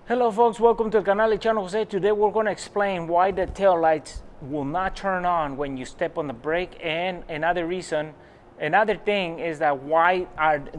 Hello folks, welcome to the canal channel Jose. Today we're going to explain why the tail lights will not turn on when you step on the brake, and another thing is that why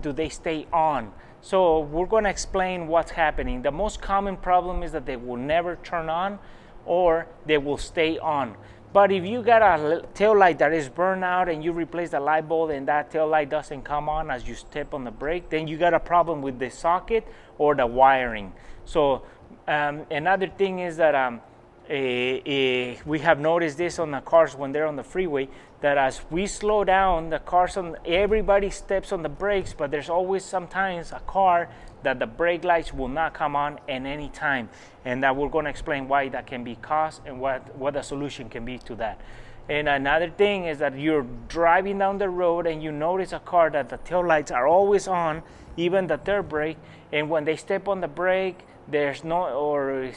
do they stay on. So we're going to explain what's happening. The most common problem is that they will never turn on or they will stay on. But if you got a tail light that is burned out and you replace the light bulb and that tail light doesn't come on as you step on the brake, then you got a problem with the socket or the wiring. So another thing is that we have noticed this on the cars when they're on the freeway, that as we slow down, the cars everybody steps on the brakes, but there's always sometimes a car that the brake lights will not come on at any time, and that we're going to explain why that can be caused and what the solution can be to that. And another thing is that you're driving down the road and you notice a car that the tail lights are always on, even the third brake, and when they step on the brake, there's no, or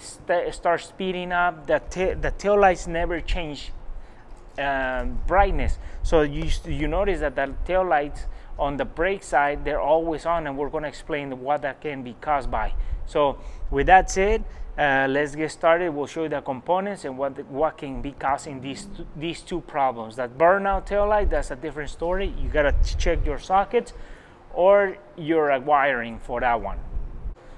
start speeding up, the tail lights never change brightness. So you notice that the tail lights on the brake side, they're always on, and we're going to explain what that can be caused by. So with that said, let's get started. We'll show you the components and what can be causing these two problems. That burnout tail light, that's a different story. You got to check your sockets or your wiring for that one.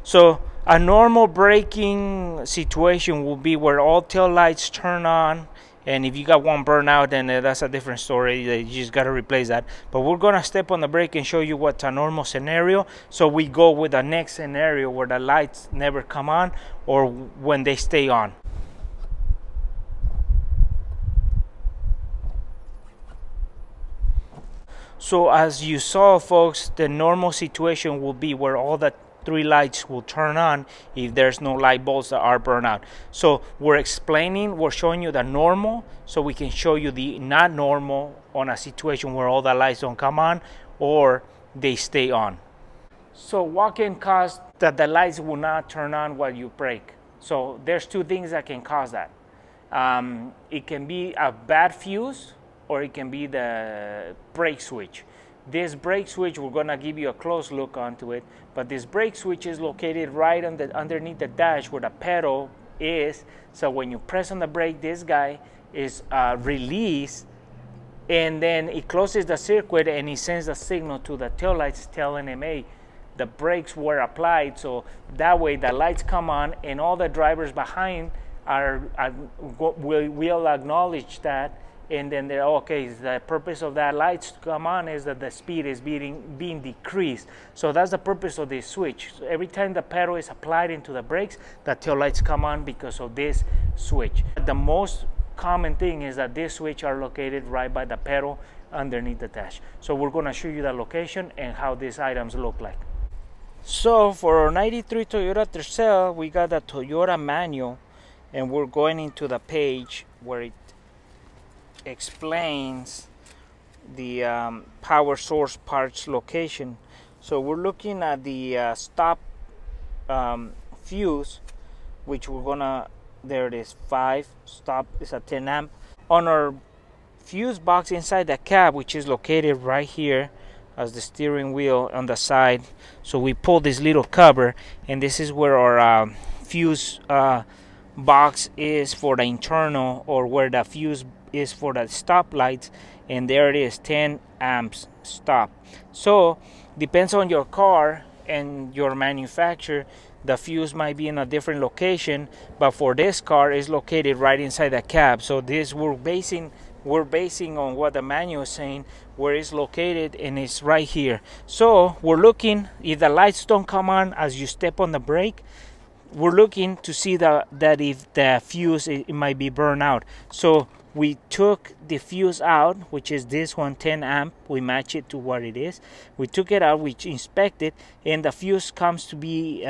So a normal braking situation will be where all tail lights turn on, and if you got one burnout, then that's a different story. You just got to replace that. But we're going to step on the brake and show you what's a normal scenario. So we go with the next scenario where the lights never come on or when they stay on. So as you saw, folks, the normal situation will be where all the three lights will turn on if there's no light bulbs that are burned out. So we're showing you the normal, so we can show you the not normal on a situation where all the lights don't come on or they stay on. So what can cause that the lights will not turn on while you brake? So there's two things that can cause that. It can be a bad fuse, or it can be the brake switch. This brake switch, we're going to give you a close look onto it, but this brake switch is located right underneath the dash where the pedal is. So when you press on the brake, this guy is released, and then it closes the circuit and it sends a signal to the tail lights telling them, hey, the brakes were applied. So that way the lights come on, and all the drivers behind will acknowledge that. And then they're okay. The purpose of that lights to come on is that the speed is being decreased. So that's the purpose of this switch. So every time the pedal is applied into the brakes, the tail lights come on because of this switch. The most common thing is that this switch are located right by the pedal underneath the dash. So we're going to show you the location and how these items look like. So for our 93 Toyota Tercel, we got the Toyota manual, and we're going into the page where it explains the power source parts location. So we're looking at the stop fuse, which we're gonna, there it is, 5 stop is a 10 amp on our fuse box inside the cab, which is located right here as the steering wheel on the side. So we pull this little cover, and this is where our fuse box is for the internal, or where the fuse is for the stop lights, and there it is, 10 amps stop. So depends on your car and your manufacturer, the fuse might be in a different location, but for this car is located right inside the cab. So this we're basing on what the manual is saying, where it's located, and it's right here. So we're looking, if the lights don't come on as you step on the brake, we're looking to see that if the fuse it might be burned out. So we took the fuse out, which is this one, 10 amp. We match it to what it is. We took it out, we inspected, and the fuse comes to be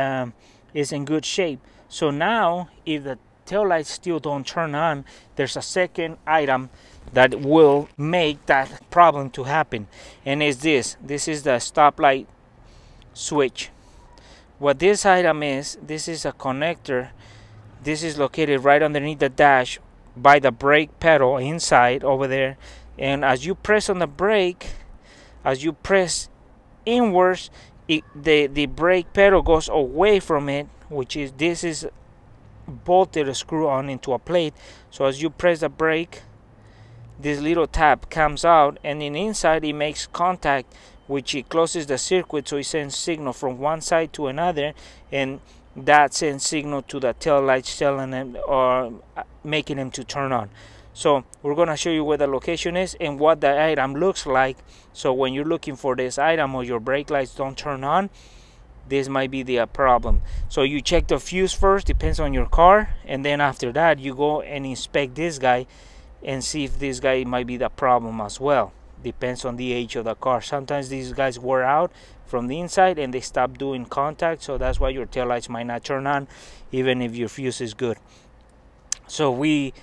is in good shape. So now if the tail lights still don't turn on, there's a second item that will make that problem to happen, and is this is the stoplight switch. What this item is, this is a connector. This is located right underneath the dash by the brake pedal inside over there, and as you press on the brake, as you press inwards, the brake pedal goes away from it, which is this is bolted a screw on into a plate. So as you press the brake, this little tab comes out, and then inside it makes contact, which it closes the circuit, so it sends signal from one side to another, and that sends signal to the tail lights, telling them or making them to turn on. So we're going to show you where the location is and what the item looks like. So when you're looking for this item or your brake lights don't turn on, this might be the problem. So you check the fuse first, depends on your car, and then after that you go and inspect this guy and see if this guy might be the problem as well. Depends on the age of the car. Sometimes these guys wear out from the inside and they stop doing contact, so that's why your taillights might not turn on even if your fuse is good. So we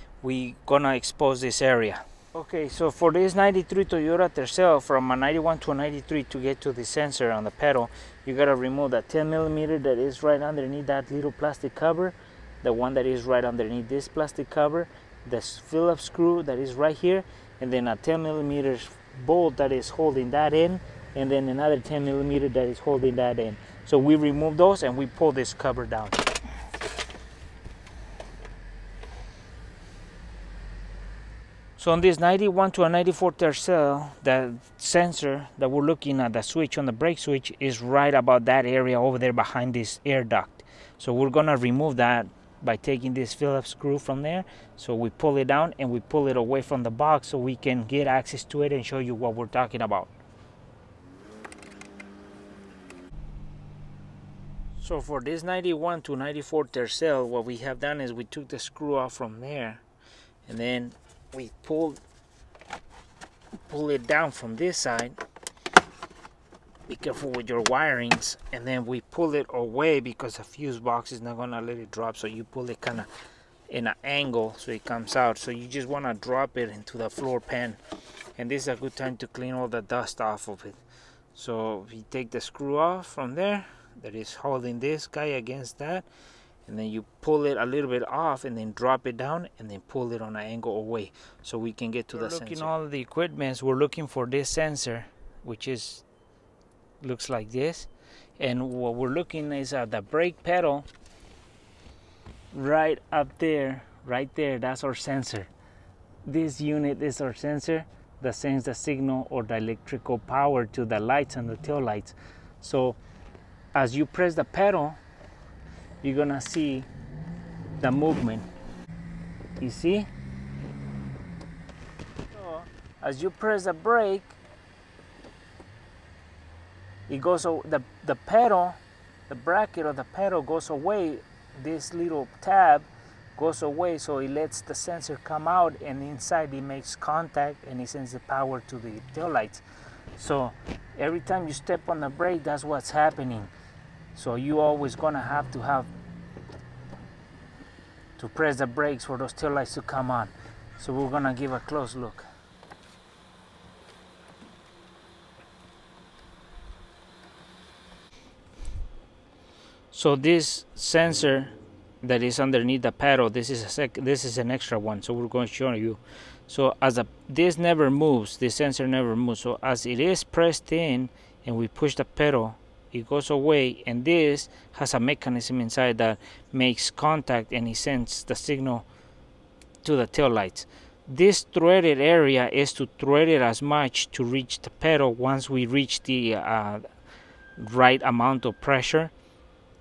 gonna expose this area. Okay, so for this 93 Toyota Tercel, from a 91 to a 93, to get to the sensor on the pedal, you gotta remove that 10mm that is right underneath that little plastic cover, the one that is right underneath this plastic cover, the Phillips screw that is right here, and then a 10mm bolt that is holding that in, and then another 10mm that is holding that in. So we remove those and we pull this cover down. So on this 91 to a 94 Tercel, the sensor that we're looking at, the switch on the brake switch, is right about that area over there behind this air duct. So we're gonna remove that by taking this Phillips screw from there. So we pull it down and we pull it away from the box so we can get access to it and show you what we're talking about. So for this 91 to 94 Tercel, what we have done is we took the screw off from there, and then we pull it down from this side. Be careful with your wirings, and then we pull it away because the fuse box is not gonna let it drop, so you pull it kind of in an angle so it comes out. So you just want to drop it into the floor pan, and this is a good time to clean all the dust off of it. So you take the screw off from there that is holding this guy against that, and then you pull it a little bit off and then drop it down and then pull it on an angle away so we can get to the sensor. Looking all the equipment, we're looking for this sensor, which is looks like this, and what we're looking is at the brake pedal right up there, right there. That's our sensor. This unit is our sensor that sends the signal or the electrical power to the lights and the tail lights. So as you press the pedal, you're gonna see the movement. You see? So as you press the brake, it goes, the pedal, the bracket of the pedal goes away. This little tab goes away, so it lets the sensor come out, and inside it makes contact and it sends the power to the tail lights. So every time you step on the brake, that's what's happening. So you always gonna have to press the brakes for those tail lights to come on. So we're gonna give a close look. So this sensor that is underneath the pedal, this is an extra one, so we're going to show you. So as this never moves, the sensor never moves. So as it is pressed in and we push the pedal, it goes away, and this has a mechanism inside that makes contact and it sends the signal to the tail lights. This threaded area is to thread it as much to reach the pedal. Once we reach the right amount of pressure,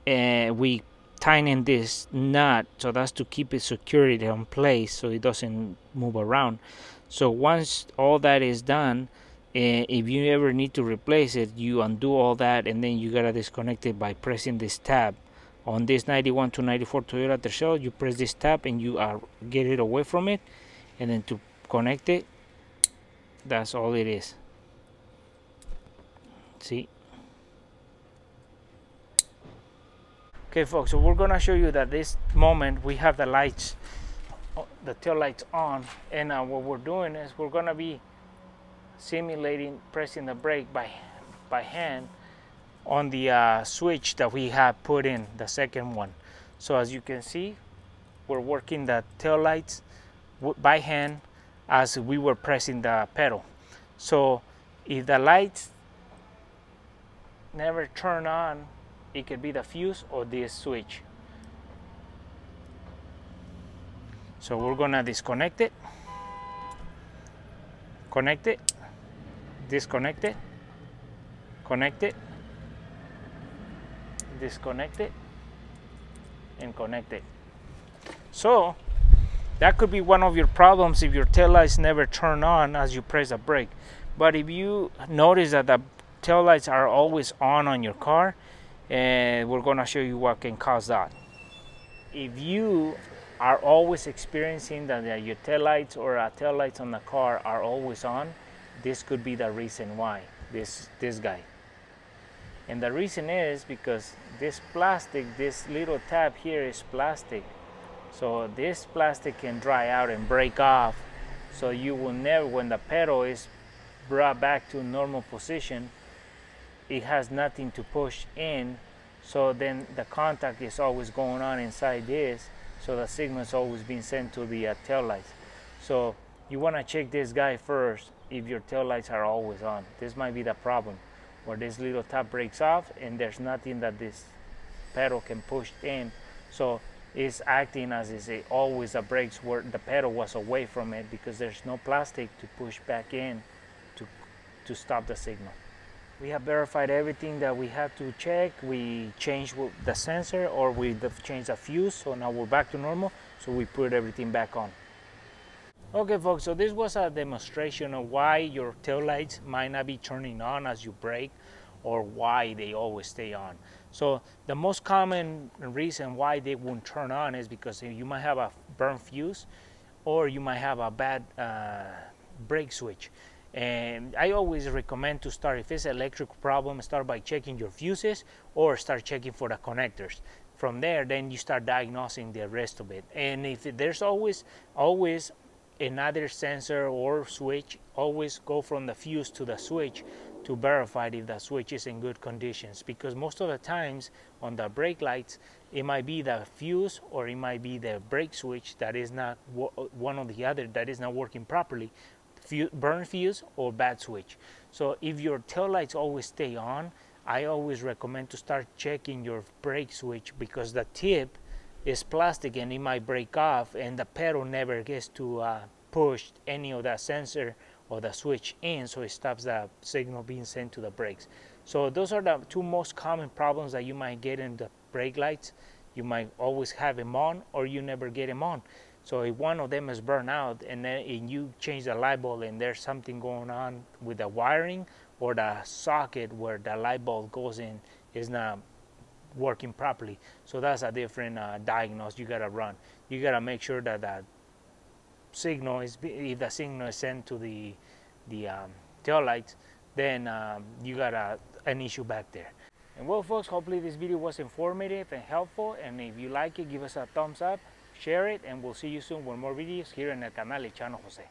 we tighten this nut, so that's to keep it secured in place so it doesn't move around. So once all that is done, if you ever need to replace it, you undo all that and then you gotta disconnect it by pressing this tab. On this 91 to 94 Toyota Tercel, you press this tab and you get it away from it, and then to connect it, that's all it is. See? Okay folks, so we're gonna show you that this moment we have the lights, the tail lights on, and what we're doing is we're gonna be simulating pressing the brake by hand on the switch that we have put in, the second one. So as you can see, we're working the tail lights by hand as we were pressing the pedal. So if the lights never turn on, it could be the fuse or this switch. So we're gonna disconnect it, connect it, disconnect it, connect it, disconnect it, and connect it. So that could be one of your problems if your taillights never turn on as you press the brake. But if you notice that the taillights are always on your car, and we're going to show you what can cause that. If you are always experiencing that your taillights or taillights on the car are always on, this could be the reason why, this guy. And the reason is because this plastic, this little tab here is plastic. So this plastic can dry out and break off. So you will never, when the pedal is brought back to normal position, it has nothing to push in. So then the contact is always going on inside this. So the signal is always being sent to the tail lights. So you want to check this guy first if your tail lights are always on. This might be the problem, where this little tab breaks off and there's nothing that this pedal can push in. So it's acting as is it always the brakes where the pedal was away from it, because there's no plastic to push back in to stop the signal. We have verified everything that we had to check. We changed the sensor, or we changed the fuse, so now we're back to normal. So we put everything back on. Okay folks, so this was a demonstration of why your taillights might not be turning on as you brake, or why they always stay on. So the most common reason why they won't turn on is because you might have a burnt fuse, or you might have a bad brake switch. And I always recommend to start, if it's an electrical problem, start by checking your fuses or start checking for the connectors. From there, then you start diagnosing the rest of it. And if there's always another sensor or switch, always go from the fuse to the switch to verify if the switch is in good conditions, because most of the times on the brake lights it might be the fuse or it might be the brake switch that is not one or the other that is not working properly, burn fuse or bad switch. So if your tail lights always stay on, I always recommend to start checking your brake switch, because the tip is plastic and it might break off and the pedal never gets to push any of that sensor or the switch in, so it stops the signal being sent to the brakes. So those are the two most common problems that you might get in the brake lights. You might always have them on, or you never get them on. So if one of them is burned out and then you change the light bulb and there's something going on with the wiring, or the socket where the light bulb goes in is not working properly, so that's a different diagnosis you gotta run. You gotta make sure that that signal is, if the signal is sent to the tail lights, then you got an issue back there. And well folks, hopefully this video was informative and helpful, and if you like it, give us a thumbs up, share it, and we'll see you soon with more videos here en el canal Echano Jose.